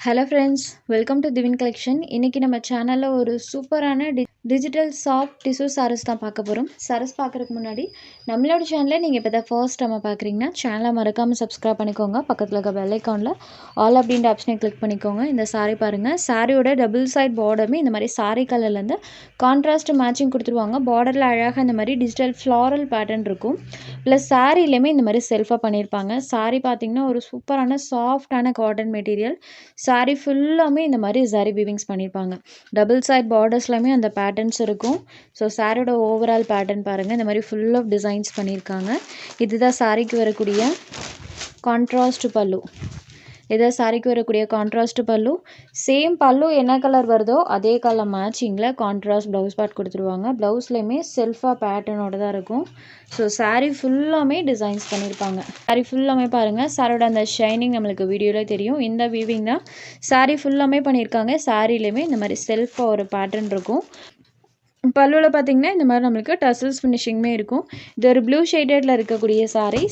Hello friends, welcome to Divin Collection. இன்னைக்கு நம்ம சேனல்ல ஒரு சூப்பரான டிஜிட்டல் சாஃப்ட் டிஷ்யூ சாரீஸ் தான் பார்க்க போறோம். சாரீஸ் பார்க்கறதுக்கு முன்னாடி நம்மளோட சேனலை நீங்க இப்பதான் ஃபர்ஸ்ட் டைம் பார்க்கறீங்கன்னா சேனலை மறக்காம Subscribe பண்ணிக்கோங்க. பக்கத்துல இருக்க பெல் ஐகான்ல ஆல் அப்படிங்கற ஆப்ஷனை கிளிக் பண்ணிக்கோங்க. இந்த சாரி பாருங்க. சாரியோட டபுள் சைடு பார்டருமே இந்த மாதிரி சாரி கலர்ல இருந்து கான்ட்ராஸ்ட் மேட்சிங் கொடுத்துருவாங்க. பார்டர்ல அழகா இந்த மாதிரி டிஜிட்டல் ஃப்ளாரல் பேட்டர்ன் இருக்கும். ப்ளஸ் சாரிலயுமே இந்த மாதிரி செல்ஃபா பண்ணியிருப்பாங்க. சாரி பார்த்தீங்கன்னா ஒரு சூப்பரான சாஃப்டான காட்டன் மெட்டீரியல். சாரி ஃபுல்லாமே இந்த மாதிரி ஜரி வீவிங்ஸ் பண்ணியிருப்பாங்க. டபுள் சைட் பார்டர்ஸ்லையுமே அந்த பேட்டர்ன்ஸ் இருக்கும். ஸோ சாரியோட ஓவரால் பேட்டர்ன் பாருங்கள். இந்த மாதிரி ஃபுல் ஆஃப் டிசைன்ஸ் பண்ணியிருக்காங்க. இதுதான் சாரிக்கு வரக்கூடிய கான்ட்ராஸ்ட் பல்லு. இதான் சாரிக்கு வரக்கூடிய கான்ட்ராஸ்ட் பல்லு. சேம் பல்லு என்ன கலர் வருதோ அதே கலர் மேட்சிங்கில் கான்ட்ராஸ்ட் ப்ளவுஸ் பார்ட் கொடுத்துருவாங்க. ப்ளவுஸ்லையுமே செல்ஃபாக பேட்டர்னோட தான் இருக்கும். ஸோ சாரி ஃபுல்லாமே டிசைன்ஸ் பண்ணியிருப்பாங்க. சாரி ஃபுல்லாமே பாருங்கள். சாரியோட அந்த ஷைனிங் நம்மளுக்கு வீடியோவில் தெரியும். இந்த வீவிங் தான் சாரி ஃபுல்லாமே பண்ணியிருக்காங்க. சாரிலையுமே இந்த மாதிரி செல்ஃபாக ஒரு பேட்டர்ன் இருக்கும். பல்லுவில் பார்த்தீங்கன்னா இந்த மாதிரி நம்மளுக்கு டசல்ஸ் ஃபினிஷிங்குமே இருக்கும். இது ஒரு ப்ளூ ஷேடடில் இருக்கக்கூடிய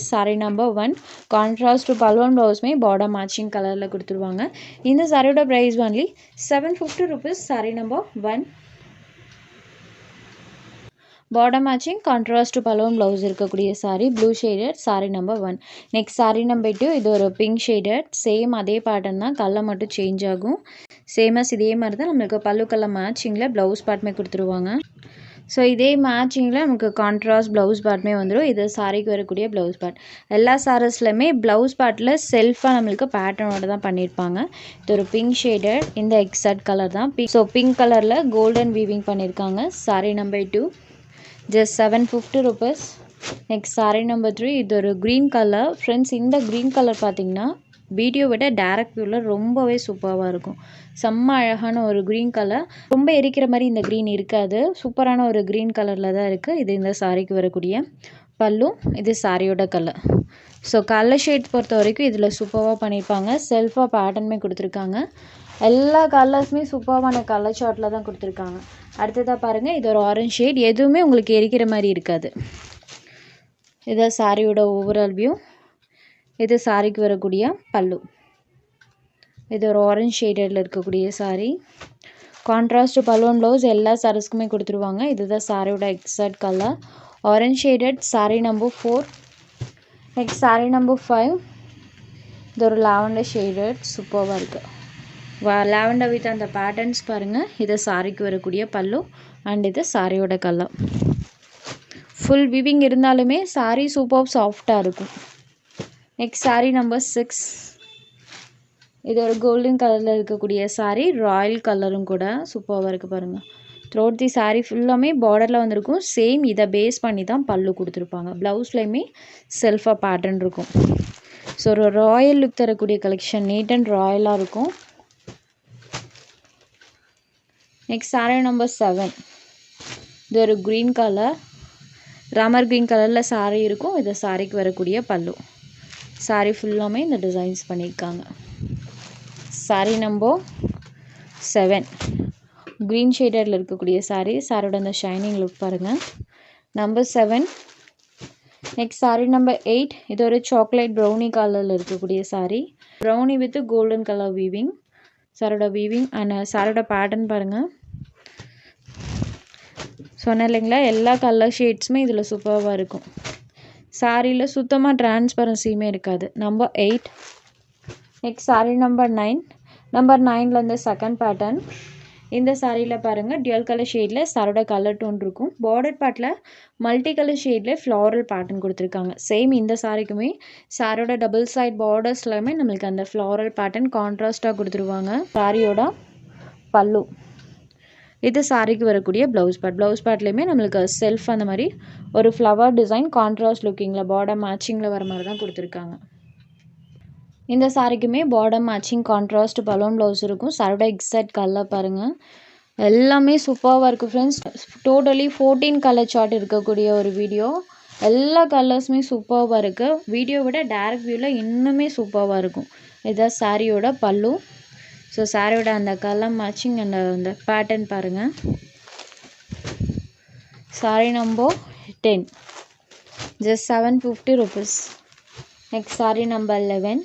சாரி நம்பர் 1. கான்ட்ராஸ்ட் பல்லுவன் ப்ளவுஸுமே பார்டர் மேட்சிங் கலரில் கொடுத்துருவாங்க. இந்த சாரியோட price only 750 rupees. Saree number 1. Border matching contrast பல்லுவன் ப்ளவுஸ் இருக்கக்கூடிய saree blue shaded saree number 1. Next sorry number 2. இது ஒரு பிங்க் ஷேடட். சேம் அதே பேட்டர்ன் தான், கலர் மட்டும் சேஞ்ச் ஆகும். சேமஸ் இதே மாதிரி தான் நம்மளுக்கு பல்லு கலர் மேட்சிங்கில் ப்ளவுஸ் பார்ட்டுமே கொடுத்துருவாங்க. ஸோ இதே மேட்சிங்கில் நமக்கு கான்ட்ராஸ்ட் ப்ளவுஸ் பார்ட்டுமே வந்துடும். இது சாரிக்கு வரக்கூடிய ப்ளவுஸ் பார்ட். எல்லா சாரீஸ்லையுமே ப்ளவுஸ் பார்ட்டில் செல்ஃபாக நம்மளுக்கு பேட்டர்னோட தான் பண்ணியிருப்பாங்க. இது ஒரு பிங்க் ஷேடட். இந்த எக்ஸாக்ட் கலர் தான். ஸோ பிங்க் கலரில் கோல்டன் வீவிங் பண்ணியிருக்காங்க. Sorry number 2. Just 750 rupees. Next sorry number 3. இது ஒரு க்ரீன் கலர். ஃப்ரெண்ட்ஸ், இந்த க்ரீன் கலர் பார்த்தீங்கன்னா வீடியோ விட டேரக்ட் வியூவில் ரொம்பவே சூப்பராக இருக்கும். செம்ம அழகான ஒரு க்ரீன் கலர். ரொம்ப எரிக்கிற மாதிரி இந்த க்ரீன் இருக்காது. சூப்பரான ஒரு க்ரீன் கலரில் தான் இருக்குது. இது இந்த சாரிக்கு வரக்கூடிய பல்லு. இது சாரியோட கலர். ஸோ கலர் ஷேட் பொறுத்த வரைக்கும் இதில் சூப்பராக பண்ணியிருப்பாங்க. செல்ஃபாக பேட்டர்னுமே கொடுத்துருக்காங்க. எல்லா கலர்ஸுமே சூப்பரான கலர் ஷார்ட்டில் தான் கொடுத்துருக்காங்க. அடுத்ததாக பாருங்கள். இது ஒரு ஆரஞ்ச் ஷேட். எதுவுமே உங்களுக்கு எரிக்கிற மாதிரி இருக்காது. இதான் சாரியோட ஓவரால் வியூ. இது சாரிக்கு வரக்கூடிய பல்லு. இது ஒரு ஆரஞ்ச் ஷேடடில் இருக்கக்கூடிய சாரி. கான்ட்ராஸ்ட் பல்லுவன் ப்ளவுஸ் எல்லா சாரீஸ்க்குமே கொடுத்துருவாங்க. இதுதான் சாரியோட exact colour. Orange shaded saree number 4. Next sorry number 5. இது ஒரு லாவெண்டர் ஷேடட். சூப்பராக இருக்குது. லாவெண்டர் வித் அந்த பேட்டர்ன்ஸ் பாருங்கள். இது சாரிக்கு வரக்கூடிய பல்லு அண்ட் இது சாரியோட கலர். ஃபுல் விவிங் இருந்தாலுமே சாரி சூப்பர் சாஃப்டாக இருக்கும். Next sorry number 6. இது ஒரு கோல்டன் கலரில் இருக்கக்கூடிய சாரி. ராயல் கலரும் கூட சூப்பராக இருக்குது பாருங்கள். த்ரோட் தி சாரி ஃபுல்லாமே பார்டரில் வந்திருக்கும். சேம் இதை பேஸ் பண்ணி தான் பல்லு கொடுத்துருப்பாங்க. ப்ளவுஸ்லையுமே செல்ஃபாக பேட்டர்ன் இருக்கும். ஸோ ஒரு ராயல் லுக் தரக்கூடிய கலெக்ஷன். நீட் அண்ட் ராயலாக இருக்கும். Next sorry number 7. இது ஒரு க்ரீன் கலர். ராமர் க்ரீன் கலரில் சாரி இருக்கும். இது சாரிக்கு வரக்கூடிய பல்லு. சாரி ஃபுல்லாமே இந்த டிசைன்ஸ் பண்ணியிருக்காங்க. Sorry number 7. க்ரீன் ஷேடடில் இருக்கக்கூடிய சாரி. சாரியோட அந்த ஷைனிங் லுக் பாருங்கள். நம்பர் 7. Next sorry number 8. இது ஒரு சாக்லேட் ப்ரௌனி கலரில் இருக்கக்கூடிய sorry. Brownie with golden colour weaving. சாரோட வீவிங் அண்ட் சாரோட பேட்டர்ன் பாருங்கள். சொன்னேன் இல்லைங்களா, எல்லா கலர் ஷேட்ஸுமே இதில் சூப்பராக இருக்கும். சாரியில் சுத்தமாக டிரான்ஸ்பரன்சியுமே இருக்காது. Number 8. Next sorry number 9. Number 9லேருந்து செகண்ட் பேட்டர்ன். இந்த சாரியில் பாருங்கள் டியூல் கலர் ஷேடில் சாரோட கலர் டோன் இருக்கும். பார்டர் பார்ட்டில் மல்டி கலர் ஷேடில் ஃப்ளாரல் பேட்டர்ன் கொடுத்துருக்காங்க. சேம் இந்த சாரிக்குமே சாரோட டபுள் சைட் பார்டர்ஸ்லையுமே நம்மளுக்கு அந்த ஃப்ளாரல் பேட்டர்ன் கான்ட்ராஸ்ட்டாக கொடுத்துருவாங்க. சாரியோட பல்லு. இது சாரிக்கு வரக்கூடிய ப்ளவுஸ் பார்ட். ப்ளவுஸ் பார்ட்லேயுமே நம்மளுக்கு செல்ஃப் அந்த மாதிரி ஒரு ஃப்ளவர் டிசைன் கான்ட்ராஸ்ட் லுக்கிங்கில் பார்டர் மேட்சிங்கில் வர மாதிரி தான் கொடுத்துருக்காங்க. இந்த சாரிக்குமே border matching contrast balloon blouse இருக்கும். சாரோட எக்ஸாக்ட் கலர் பாருங்கள். எல்லாமே சூப்பராக இருக்குது ஃப்ரெண்ட்ஸ். டோட்டலி 14 கலர் சார்ட் இருக்கக்கூடிய ஒரு வீடியோ. எல்லா கலர்ஸுமே சூப்பராக இருக்குது. வீடியோ விட டேரக்ட் வியூவில் இன்னுமே சூப்பராக இருக்கும். இதுதான் சாரியோட பல்லு. ஸோ சாரியோட அந்த கலர் மேட்சிங் அந்த பேட்டர்ன் பாருங்கள். Sorry number 10. Just 750 rupees. Next sorry number 11.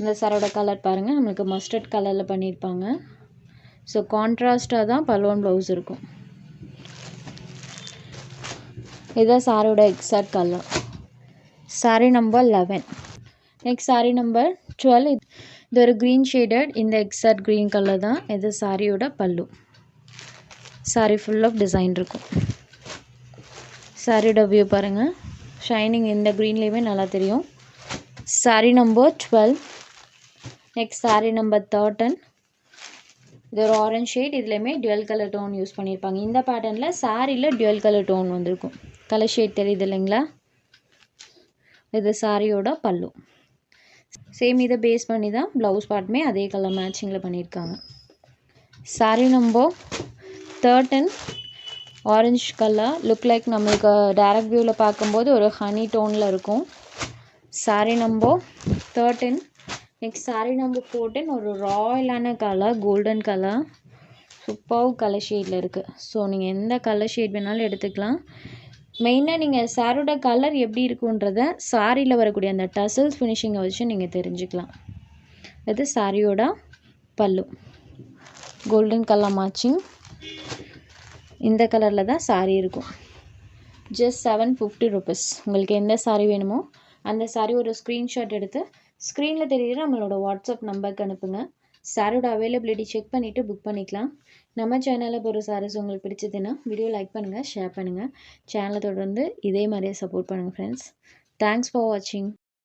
இந்த சாரோட கலர் பாருங்கள், நம்மளுக்கு மஸ்டர்ட் கலரில் பண்ணியிருப்பாங்க. ஸோ கான்ட்ராஸ்ட்டாக தான் பலூன் ப்ளவுஸ் இருக்கும். இதுதான் சாரோட exact colour. Sari number 11. Next sari number 12. இது ஒரு க்ரீன் ஷேடட், இந்த எக்ஸாக்ட் க்ரீன் கலர் தான். இது சாரியோட பல்லு. சாரீ ஃபுல் ஆஃப் டிசைன் இருக்கும். சாரியோட வியூ பாருங்கள், ஷைனிங் இந்த க்ரீன்லேயுமே நல்லா தெரியும். Sari number 12. Next sari number 13. இது ஒரு ஆரஞ்ச் ஷேட், இதுலேயுமே டுவெல் கலர் டோன் யூஸ் பண்ணியிருப்பாங்க. இந்த பேட்டர்னில் சாரியில் டுவெல் கலர் டோன் வந்திருக்கும். கலர் ஷேட் தெரியுது இல்லைங்களா? இது சாரியோட பல்லு. சேம் இதை பேஸ் பண்ணி தான் ப்ளவுஸ் பார்ட்டுமே அதே கலர் மேட்சிங்கில் பண்ணியிருக்காங்க. Sari number 13 orange colour. Look like நம்மளுக்கு டைரக்ட் வியூவில் பார்க்கும்போது ஒரு ஹனி டோனில் இருக்கும். Sari number 13. Next sari number 14. ஒரு ராயலான colour, golden colour, super colour ஷேடில் இருக்குது. ஸோ நீங்கள் எந்த கலர் ஷேட் வேணாலும் எடுத்துக்கலாம். மெயினாக நீங்கள் சாரோட கலர் எப்படி இருக்குன்றத சாரியில் வரக்கூடிய அந்த டசல்ஸ் ஃபினிஷிங்கை வச்சு நீங்கள் தெரிஞ்சுக்கலாம். இது சாரியோட பல்லு, கோல்டன் கலர் மேட்சிங். இந்த கலரில் தான் சாரீ இருக்கும். Just 750 rupees. உங்களுக்கு எந்த சாரீ வேணுமோ அந்த சாரீ ஒரு ஸ்க்ரீன்ஷாட் எடுத்து ஸ்க்ரீனில் தெரியுற நம்மளோட வாட்ஸ்அப் நம்பருக்கு அனுப்புங்க. சாரோட அவைலபிலிட்டி செக் பண்ணிவிட்டு புக் பண்ணிக்கலாம். நம்ம சேனலில் போகிற சாரீஸ் உங்களுக்கு பிடிச்சதுன்னா வீடியோ லைக் பண்ணுங்கள், ஷேர் பண்ணுங்கள். சேனலை தொடர்ந்து இதே மாதிரியே சப்போர்ட் பண்ணுங்கள் ஃப்ரெண்ட்ஸ். தேங்க்ஸ் ஃபார் வாட்சிங்.